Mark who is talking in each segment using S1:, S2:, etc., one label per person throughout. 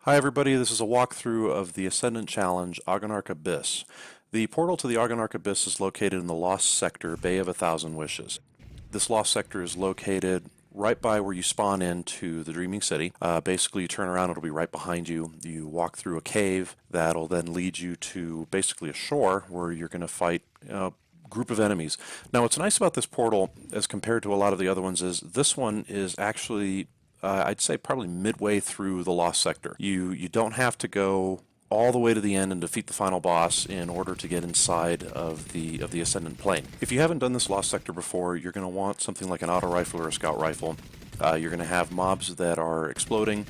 S1: Hi everybody, this is a walkthrough of the Ascendant Challenge, Agonarch Abyss. The portal to the Agonarch Abyss is located in the Lost Sector, Bay of a Thousand Wishes. This Lost Sector is located right by where you spawn into the Dreaming City. Basically, you turn around, it'll be right behind you. You walk through a cave that'll then lead you to basically a shore where you're going to fight a group of enemies. Now, what's nice about this portal as compared to a lot of the other ones is this one is actually I'd say probably midway through the Lost Sector. You don't have to go all the way to the end and defeat the final boss in order to get inside of the Ascendant plane. If you haven't done this Lost Sector before, you're going to want something like an auto rifle or a scout rifle. You're going to have mobs that are exploding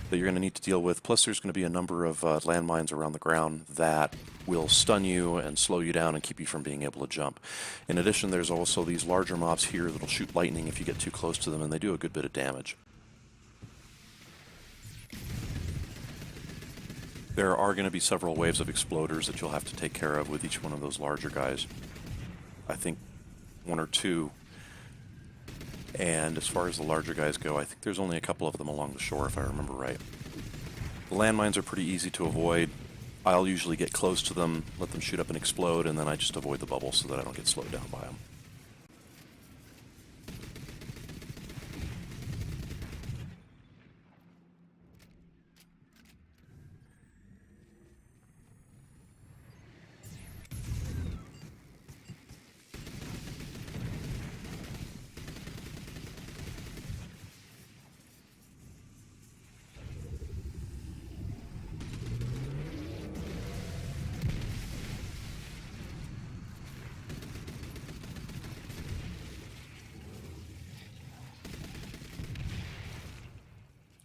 S1: that you're going to need to deal with, plus there's going to be a number of landmines around the ground that will stun you and slow you down and keep you from being able to jump. In addition, there's also these larger mobs here that'll shoot lightning if you get too close to them, and they do a good bit of damage. There are going to be several waves of exploders that you'll have to take care of with each one of those larger guys. I think one or two. And as far as the larger guys go, I think there's only a couple of them along the shore, if I remember right. The landmines are pretty easy to avoid. I'll usually get close to them, let them shoot up and explode, and then I just avoid the bubbles so that I don't get slowed down by them.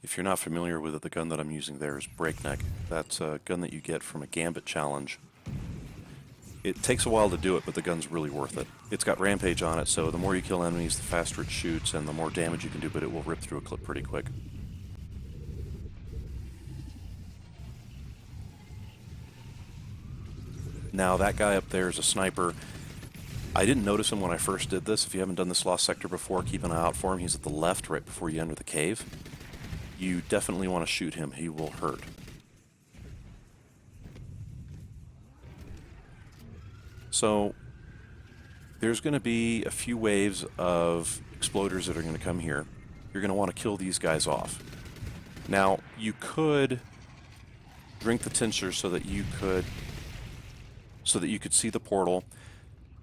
S1: If you're not familiar with it, the gun that I'm using there is Breakneck. That's a gun that you get from a Gambit challenge. It takes a while to do it, but the gun's really worth it. It's got Rampage on it, so the more you kill enemies, the faster it shoots, and the more damage you can do, but it will rip through a clip pretty quick. Now, that guy up there is a sniper. I didn't notice him when I first did this. If you haven't done this Lost Sector before, keep an eye out for him. He's at the left, right before you enter the cave. You definitely want to shoot him. He will hurt. So there's going to be a few waves of exploders that are going to come here. You're going to want to kill these guys off. Now, you could drink the tincture so that you could see the portal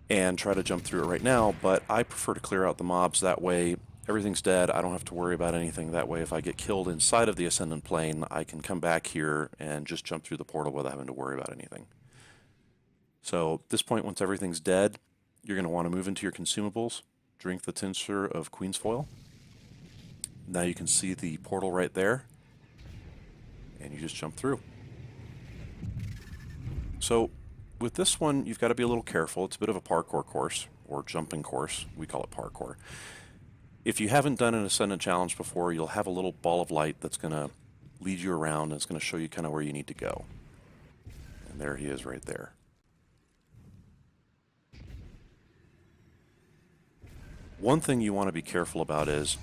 S1: and try to jump through it right now, but I prefer to clear out the mobs. That way everything's dead. I don't have to worry about anything. That way if I get killed inside of the Ascendant plane, I can come back here and just jump through the portal without having to worry about anything. So at this point, once everything's dead, you're going to want to move into your consumables, drink the tincture of Queen's Foil. Now you can see the portal right there, and you just jump through. So with this one, you've got to be a little careful. It's a bit of a parkour course, or jumping course. We call it parkour. If you haven't done an Ascendant challenge before, you'll have a little ball of light that's going to lead you around, and it's going to show you kind of where you need to go. And there he is right there. One thing you want to be careful about is,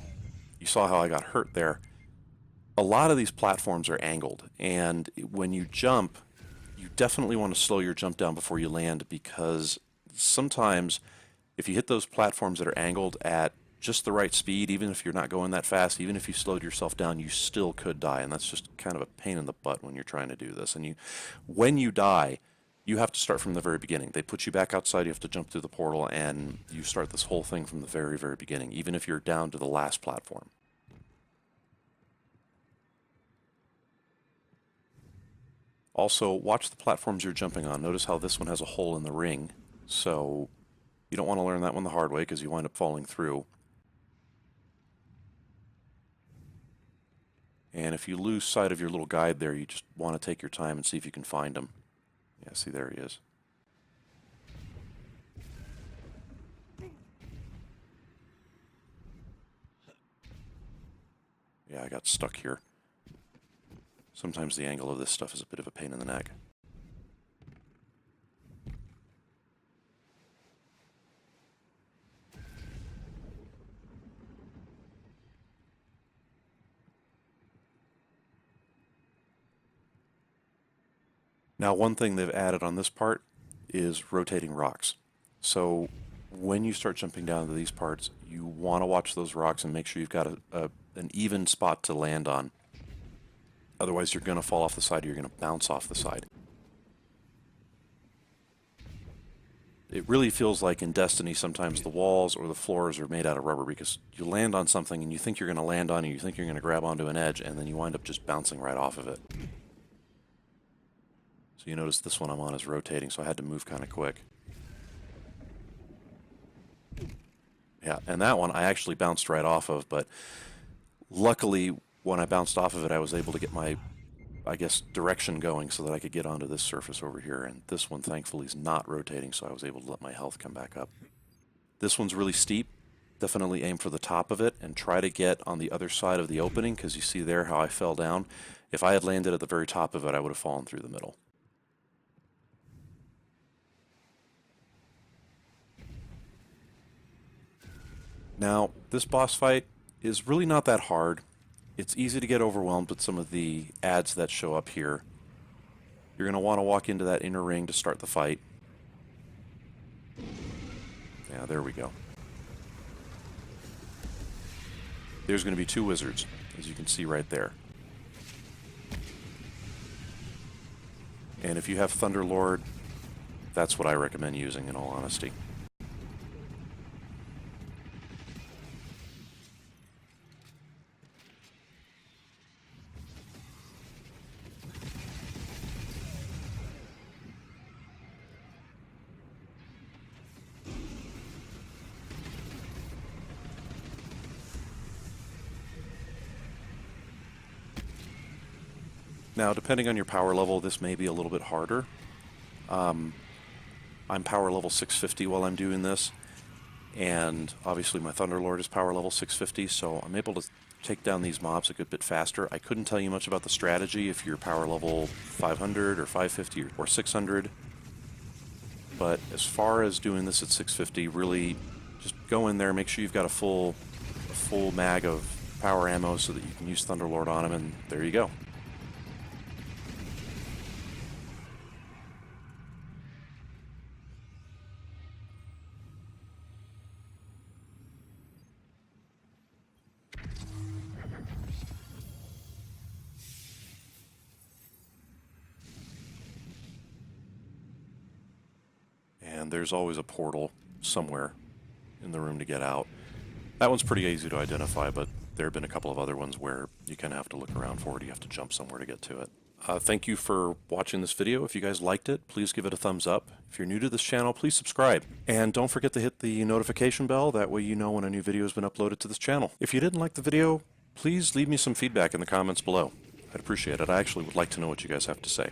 S1: you saw how I got hurt there. A lot of these platforms are angled, and when you jump, you definitely want to slow your jump down before you land, because sometimes if you hit those platforms that are angled at just the right speed, even if you're not going that fast, even if you slowed yourself down, you still could die, and that's just kind of a pain in the butt when you're trying to do this. And when you die, you have to start from the very beginning. They put you back outside, you have to jump through the portal, and you start this whole thing from the very, very beginning, even if you're down to the last platform. Also, watch the platforms you're jumping on. Notice how this one has a hole in the ring, so you don't want to learn that one the hard way because you wind up falling through. And if you lose sight of your little guide there, you just want to take your time and see if you can find him. Yeah, see, there he is. Yeah, I got stuck here. Sometimes the angle of this stuff is a bit of a pain in the neck. Now, one thing they've added on this part is rotating rocks. So when you start jumping down to these parts, you want to watch those rocks and make sure you've got an even spot to land on. Otherwise, you're going to fall off the side or you're going to bounce off the side. It really feels like in Destiny sometimes the walls or the floors are made out of rubber, because you land on something and you think you're going to land on it, you think you're going to grab onto an edge, and then you wind up just bouncing right off of it. So you notice this one I'm on is rotating, so I had to move kind of quick. Yeah, and that one I actually bounced right off of, but luckily when I bounced off of it I was able to get my, I guess, direction going so that I could get onto this surface over here, and this one thankfully is not rotating, so I was able to let my health come back up. This one's really steep. Definitely aim for the top of it and try to get on the other side of the opening, because you see there how I fell down. If I had landed at the very top of it, I would have fallen through the middle. Now, this boss fight is really not that hard. It's easy to get overwhelmed with some of the ads that show up here. You're going to want to walk into that inner ring to start the fight. Yeah, there we go. There's going to be 2 wizards, as you can see right there. And if you have Thunderlord, that's what I recommend using, in all honesty. Now, depending on your power level, this may be a little bit harder. I'm power level 650 while I'm doing this, and obviously my Thunderlord is power level 650, so I'm able to take down these mobs a good bit faster. I couldn't tell you much about the strategy if you're power level 500 or 550 or 600, but as far as doing this at 650, really just go in there, make sure you've got a full mag of power ammo so that you can use Thunderlord on him, and there you go. And there's always a portal somewhere in the room to get out. That one's pretty easy to identify, but there have been a couple of other ones where you kind of have to look around for it. You have to jump somewhere to get to it. Thank you for watching this video. If you guys liked it, please give it a thumbs up. If you're new to this channel, please subscribe. And don't forget to hit the notification bell. That way you know when a new video has been uploaded to this channel. If you didn't like the video, please leave me some feedback in the comments below. I'd appreciate it. I actually would like to know what you guys have to say.